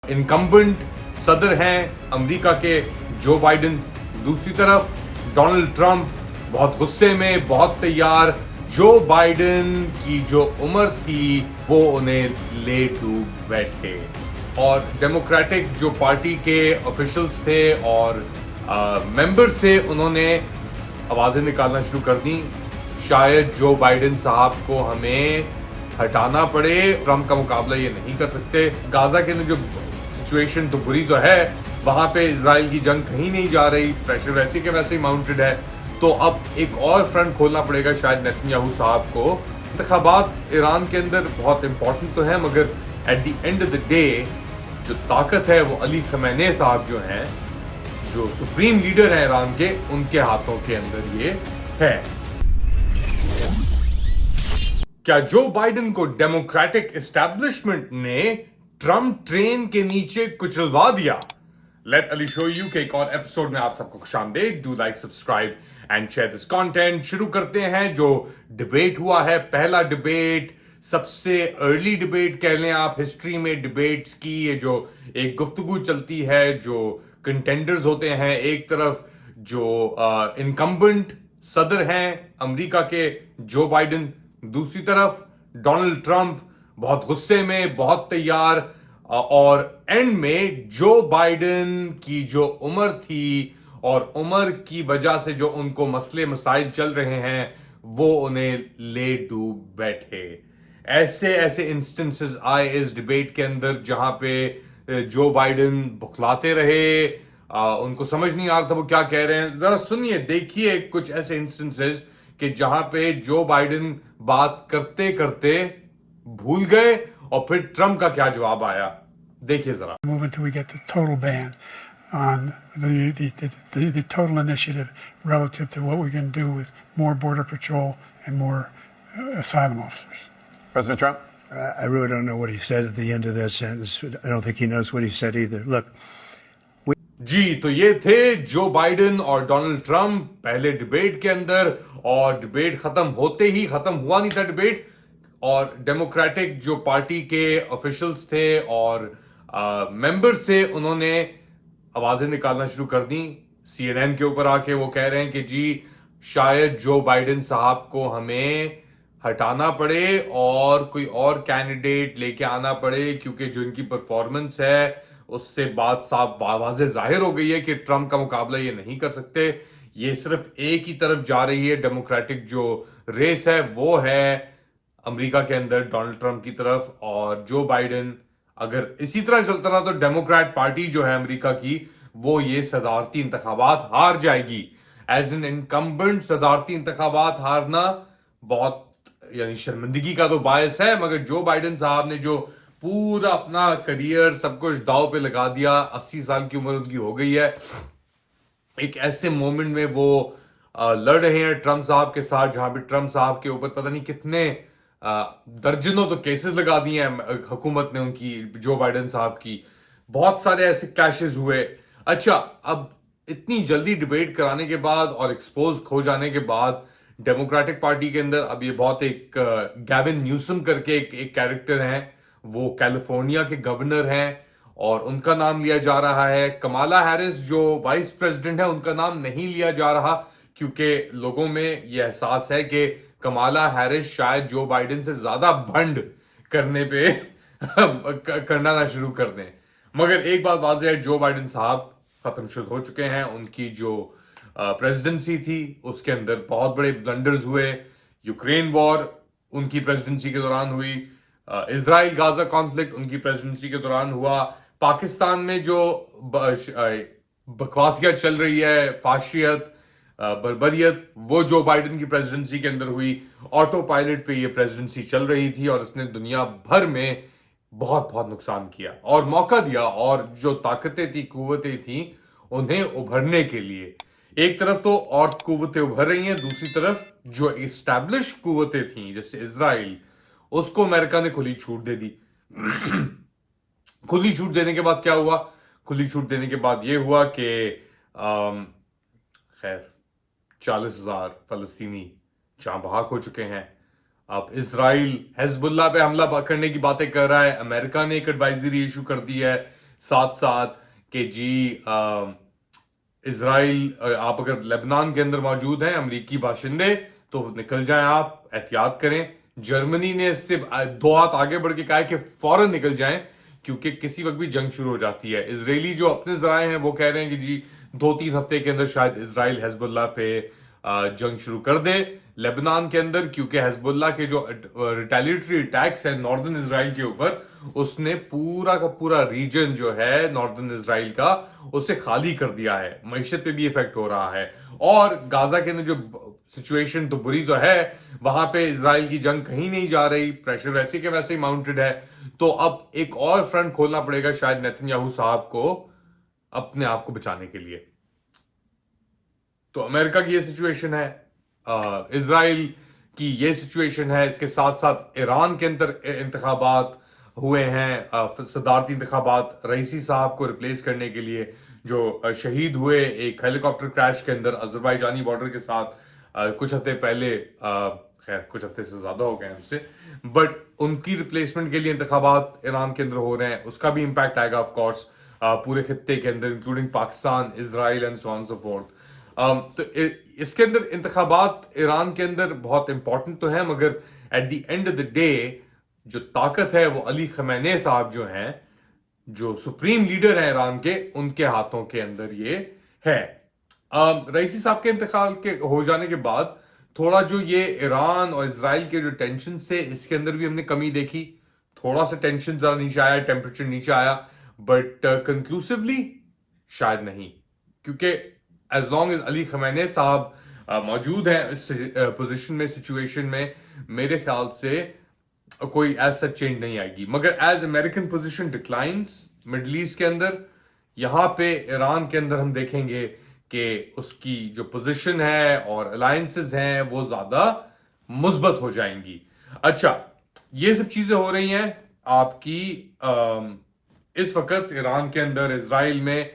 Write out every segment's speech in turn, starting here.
Incumbent सदर हैं America के जो बाइडेन, दूसरी तरफ डोनाल्ड ट्रंप बहुत गुस्से में, बहुत तैयार। जो बाइडेन की जो उम्र थी वो उन्हें ले डूब बैठे और डेमोक्रेटिक जो पार्टी के ऑफिशियल्स थे और मेंबर्स थे उन्होंने आवाजें निकालना शुरू कर दी, शायद जो बाइडेन साहब को हमें हटाना पड़े, ट्रंप का मुकाबला ये नहीं कर सकते। गाजा के अंदर जो सिचुएशन तो बुरी तो है, वहां पे इजराइल की जंग कहीं नहीं जा रही, प्रेशर वैसे के वैसे ही माउंटेड है, तो अब एक और फ्रंट खोलना पड़ेगा शायद नेतन्याहू साहब को। इंतखाबात ईरान के अंदर बहुत इंपॉर्टेंट तो है, मगर at the end of the day जो ताकत है वो अली खमेनी साहब जो हैं, जो सुप्रीम लीडर हैं ईरान के, उनके हाथों के अंदर ये है। क्या जो बाइडेन को डेमोक्रेटिक एस्टैब्लिशमेंट ने ट्रंप ट्रेन के नीचे कुचलवा दिया? लेट अली शो यू के एक और एपिसोड में आप सबको खुशामदीद। Do like, subscribe and share this content. शुरू करते हैं जो डिबेट हुआ है, पहला डिबेट, सबसे अर्ली डिबेट कह लें आप हिस्ट्री में डिबेट्स की। ये जो एक गुफ्तगू चलती है, जो कंटेंडर्स होते हैं, एक तरफ जो इनकम्बेंट सदर हैं अमेरिका के जो बाइडेन, दूसरी तरफ डोनाल्ड ट्रंप बहुत गुस्से में, बहुत तैयार, और एंड में जो बाइडेन की जो उम्र थी और उम्र की वजह से जो उनको मसले मसाइल चल रहे हैं वो उन्हें ले डूब बैठे। ऐसे ऐसे इंस्टेंसेस आए इस डिबेट के अंदर जहां पे जो बाइडेन बुखलाते रहे, उनको समझ नहीं आ रहा था वो क्या कह रहे हैं। जरा सुनिए, देखिए कुछ ऐसे इंस्टेंसेस कि जहां पे जो बाइडेन बात करते करते भूल गए और फिर ट्रंप का क्या जवाब आया, देखिए जरा। Move until we get the total ban on the total initiative relative to what we're going to do with more border patrol and more asylum officers. President Trump? I really don't know what he said at the end of that sentence. I don't think he knows what he said either. Look. जी, तो ये थे Joe Biden और Donald Trump पहले debate के अंदर, और debate खत्म होते ही, खत्म हुआ नहीं था डिबेट, और डेमोक्रेटिक जो पार्टी के ऑफिशियल्स थे और मेंबर्स थे उन्होंने आवाजें निकालना शुरू कर दी। CNN के ऊपर आके वो कह रहे हैं कि जी शायद जो बाइडेन साहब को हमें हटाना पड़े और कोई और कैंडिडेट लेके आना पड़े, क्योंकि जो इनकी परफॉर्मेंस है उससे बात साफ वाज़ेह जाहिर हो गई है कि ट्रंप का मुकाबला ये नहीं कर सकते। ये सिर्फ एक ही तरफ जा रही है, डेमोक्रेटिक जो रेस है वो है अमेरिका के अंदर डोनाल्ड ट्रंप की तरफ, और जो बाइडेन अगर इसी तरह चलता रहा तो डेमोक्रेट पार्टी जो है अमेरिका की वो ये सदारती इंतखाबात हार जाएगी। एज एन इनकम्बेंट सदारती इंतखाबात हारना बहुत यानी शर्मिंदगी का तो बायस है, मगर जो बाइडेन साहब ने जो पूरा अपना करियर सब कुछ दाव पे लगा दिया, 80 साल की उम्र उनकी हो गई है, एक ऐसे मोमेंट में वो लड़ रहे हैं ट्रंप साहब के साथ, जहां पे ट्रंप साहब के ऊपर पता नहीं कितने दर्जनों तो केसेस लगा दिए हैं हुकूमत ने उनकी, जो बाइडेन साहब की। बहुत सारे ऐसे क्लैशेस हुए। अच्छा, अब इतनी जल्दी डिबेट कराने के बाद और एक्सपोज खो जाने के बाद डेमोक्रेटिक पार्टी के अंदर अब ये बहुत एक गैविन न्यूसम करके एक कैरेक्टर हैं, वो कैलिफोर्निया के गवर्नर हैं और उनका नाम लिया जा रहा है। कमाला हैरिस जो वाइस प्रेसिडेंट है उनका नाम नहीं लिया जा रहा, क्योंकि लोगों में यह एहसास है कि कमाला हैरिस शायद जो बाइडेन से ज्यादा भंड करने पे करना ना शुरू कर दें। मगर एक बात वाज़ेह है, जो बाइडेन साहब खत्म शुरू हो चुके हैं। उनकी जो प्रेसिडेंसी थी उसके अंदर बहुत बड़े ब्लंडर्स हुए। यूक्रेन वॉर उनकी प्रेसिडेंसी के दौरान हुई, इजराइल गाजा कॉन्फ्लिक्ट उनकी प्रेसिडेंसी के दौरान हुआ, पाकिस्तान में जो बकवासियत चल रही है, फाशियत, बर्बरियत, वो जो बाइडेन की प्रेसिडेंसी के अंदर हुई। ऑटो पायलट पे ये प्रेसिडेंसी चल रही थी और इसने दुनिया भर में बहुत बहुत नुकसान किया और मौका दिया, और जो ताकतें थी, कुव्वतें थी, उन्हें उभरने के लिए। एक तरफ तो और कुव्वतें उभर रही हैं, दूसरी तरफ जो एस्टैब्लिश कुव्वतें थी जैसे इजराइल, उसको अमेरिका ने खुली छूट दे दी। खुली छूट देने के बाद क्या हुआ? खुली छूट देने के बाद यह हुआ कि खैर 40,000 फलस्तीनी जहां बहाक हो चुके हैं। अब इजराइल हिजबुल्लाह पे हमला करने की बातें कर रहा है, अमेरिका ने एक एडवाइजरी इशू कर दी है, साथ साथ कि जी इजराइल, आप अगर लेबनान के अंदर मौजूद हैं अमेरिकी बाशिंदे तो निकल जाएं, आप एहतियात करें। जर्मनी ने इससे 2 हाथ आगे बढ़ के कहा है कि फौरन निकल जाएं क्योंकि किसी वक्त भी जंग शुरू हो जाती है। इजरायली जो अपने जराए हैं वो कह रहे हैं कि जी 2-3 हफ्ते के अंदर शायद इजराइल हिजबुल्लाह पे जंग शुरू कर दे लेबनान के अंदर, क्योंकि हिजबुल्लाह के जो रिटेलिएटरी अटैक्स है नॉर्दर्न इजराइल के ऊपर, उसने पूरा का पूरा रीजन जो है नॉर्दर्न इजराइल का उसे खाली कर दिया है। मईशत पे भी इफेक्ट हो रहा है और गाजा के अंदर जो सिचुएशन तो बुरी तो है, वहां पे इजराइल की जंग कहीं नहीं जा रही, प्रेशर वैसे के वैसे ही माउंटेड है। तो अब एक और फ्रंट खोलना पड़ेगा शायद नेतन्याहू साहब को अपने आप को बचाने के लिए। तो अमेरिका की ये सिचुएशन है, इजराइल की ये सिचुएशन है, इसके साथ साथ ईरान के अंदर इंतखाबात हुए हैं, सदारती इंतखाबात रईसी साहब को रिप्लेस करने के लिए, जो शहीद हुए एक हेलीकॉप्टर क्रैश के अंदर अजरबैजानी बॉर्डर के साथ कुछ हफ्ते पहले, खैर कुछ हफ्ते से ज्यादा हो गए हैं उससे, बट उनकी रिप्लेसमेंट के लिए इंतखाबात ईरान के अंदर हो रहे हैं। उसका भी इंपैक्ट आएगा ऑफ कोर्स पूरे खित्ते के अंदर, including Pakistan, Israel and so on so fourth. तो इसके अंदर इंतखाबात ईरान के अंदर बहुत इंपॉर्टेंट तो है, मगर at the end of the day जो ताकत है वो अली खमैनी साहब जो हैं, जो सुप्रीम लीडर हैं ईरान के, उनके हाथों के अंदर ये है। रईसी साहब के इंतकाल के हो जाने के बाद थोड़ा जो ये ईरान और इजराइल के जो टेंशन से, इसके अंदर भी हमने कमी देखी, थोड़ा सा टेंशन जरा नीचे आया, टेम्परेचर नीचे आया, बट कंक्लूसिवली शायद नहीं, क्योंकि एज लॉन्ग एज अली खमैनी साहब मौजूद हैं इस पोजीशन में, सिचुएशन में, मेरे ख्याल से कोई एज सच चेंज नहीं आएगी। मगर as American position declines Middle East के अंदर, यहां पे ईरान के अंदर हम देखेंगे कि उसकी जो पोजीशन है और अलायंसेस हैं वो ज्यादा मुस्बत हो जाएंगी। अच्छा, ये सब चीजें हो रही हैं आपकी इस वक्त ईरान के अंदर, इजराइल में,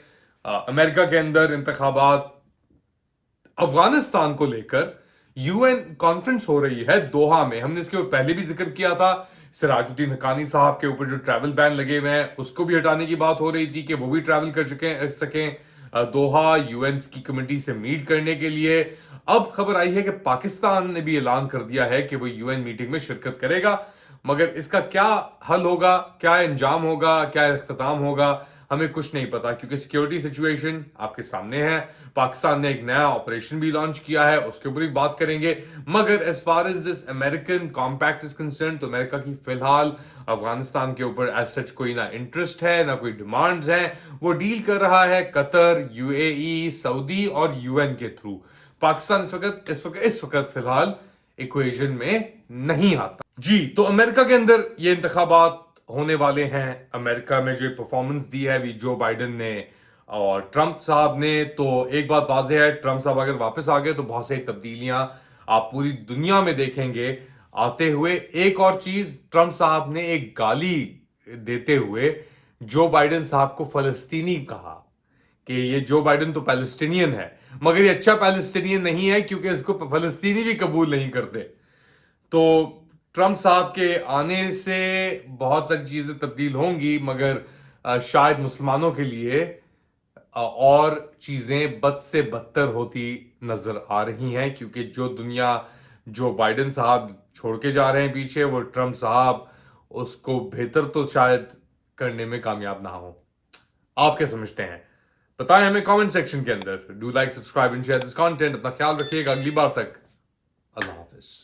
अमेरिका के अंदर इंतखाबात, अफगानिस्तान को लेकर यूएन कॉन्फ्रेंस हो रही है दोहा में। हमने इसके ऊपर पहले भी जिक्र किया था, सिराजुद्दीन हक्कानी साहब के ऊपर जो ट्रैवल बैन लगे हुए हैं उसको भी हटाने की बात हो रही थी कि वो भी ट्रैवल कर सकें दोहा यूएन की कमेटी से मीट करने के लिए। अब खबर आई है कि पाकिस्तान ने भी ऐलान कर दिया है कि वो यूएन मीटिंग में शिरकत करेगा, मगर इसका क्या हल होगा, क्या अंजाम होगा, क्या इख्तिताम होगा, हमें कुछ नहीं पता, क्योंकि सिक्योरिटी सिचुएशन आपके सामने है। पाकिस्तान ने एक नया ऑपरेशन भी लॉन्च किया है, उसके ऊपर भी बात करेंगे। मगर as far as this American compact is concern, तो अमेरिका की फिलहाल अफगानिस्तान के ऊपर एज सच कोई ना इंटरेस्ट है, ना कोई डिमांड्स हैं। वो डील कर रहा है कतर, यूएई, सऊदी और यूएन के थ्रू। पाकिस्तान इस वक्त फिलहाल इक्वेशन में नहीं आता। जी, तो अमेरिका के अंदर ये इंतखाबात होने वाले हैं। अमेरिका में जो परफॉर्मेंस दी है अभी जो बाइडेन ने और ट्रंप साहब ने, तो एक बात वाज़ेह है, ट्रंप साहब अगर वापस आ गए तो बहुत सारी तब्दीलियां आप पूरी दुनिया में देखेंगे आते हुए। एक और चीज, ट्रंप साहब ने एक गाली देते हुए जो बाइडेन साहब को फलस्तीनी कहा कि ये जो बाइडेन तो पैलेस्टीनियन है, मगर ये अच्छा पैलेस्टीनियन नहीं है क्योंकि इसको फलस्तीनी भी कबूल नहीं करते। तो ट्रंप साहब के आने से बहुत सारी चीजें तब्दील होंगी, मगर शायद मुसलमानों के लिए और चीजें बद से बदतर होती नजर आ रही हैं, क्योंकि जो दुनिया जो बाइडेन साहब छोड़ के जा रहे हैं पीछे, वो ट्रंप साहब उसको बेहतर तो शायद करने में कामयाब ना हो। आप क्या समझते हैं? बताएं हमें कमेंट सेक्शन के अंदर। Do like, subscribe and share this content. अपना ख्याल रखिएगा। अगली बार तक अल्लाह हाफिज।